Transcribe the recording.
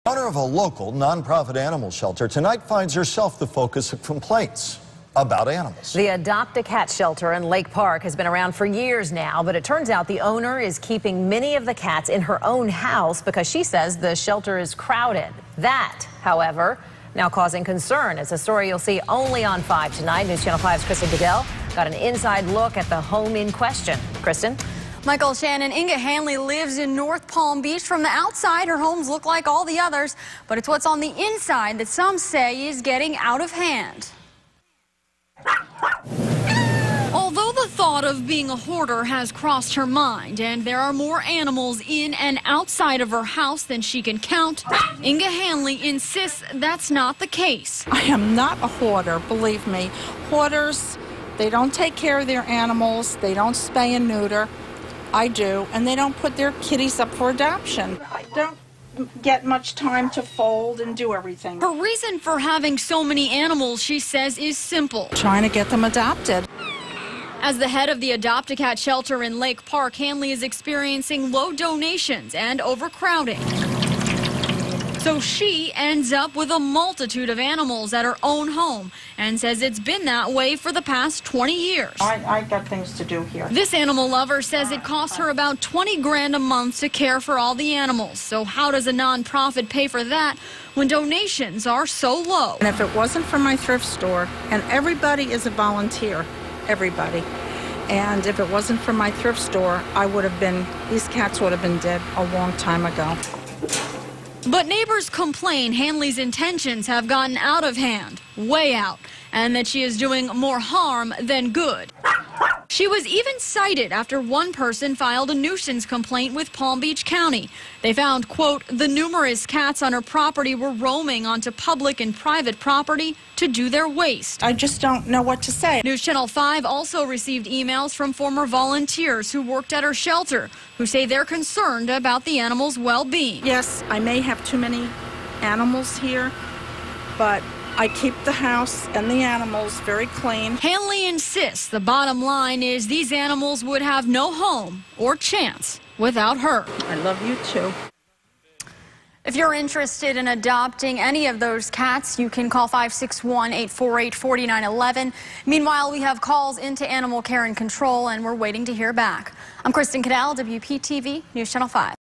The owner of a local nonprofit animal shelter tonight finds herself the focus of complaints about animals. The Adopt a Cat shelter in Lake Park has been around for years now, but it turns out the owner is keeping many of the cats in her own house because she says the shelter is crowded. That, however, now causing concern. It's a story you'll see only on 5 tonight. News Channel 5's Kristen Goodell got an inside look at the home in question. Kristen? Michael Shannon, Inga Hanley lives in North Palm Beach. From the outside, her homes look like all the others, but it's what's on the inside that some say is getting out of hand. Although the thought of being a hoarder has crossed her mind, and there are more animals in and outside of her house than she can count, Inga Hanley insists that's not the case. I am not a hoarder, believe me. Hoarders, they don't take care of their animals, they don't spay and neuter. I do, and they don't put their kitties up for adoption. I don't get much time to fold and do everything. Her reason for having so many animals, she says, is simple. Trying to get them adopted. As the head of the Adopt a Cat shelter in Lake Park, Hanley is experiencing low donations and overcrowding. So she ends up with a multitude of animals at her own home and says it's been that way for the past 20 years. I got things to do here. This animal lover says it costs her about 20 grand a month to care for all the animals. So how does a nonprofit pay for that when donations are so low? And if it wasn't for my thrift store, and everybody is a volunteer, everybody. And if it wasn't for my thrift store, these cats would have been dead a long time ago. But neighbors complain Hanley's intentions have gotten out of hand, way out, and that she is doing more harm than good. She was even cited after one person filed a nuisance complaint with Palm Beach County. They found, quote, the numerous cats on her property were roaming onto public and private property to do their waste. I just don't know what to say. News Channel 5 also received emails from former volunteers who worked at her shelter, who say they're concerned about the animals' well-being. Yes, I may have too many animals here, but I keep the house and the animals very clean. Hanley insists the bottom line is these animals would have no home or chance without her. I love you too. If you're interested in adopting any of those cats, you can call 561-848-4911. Meanwhile, we have calls into Animal Care and Control, and we're waiting to hear back. I'm Kristen Goodell, WPTV News Channel 5.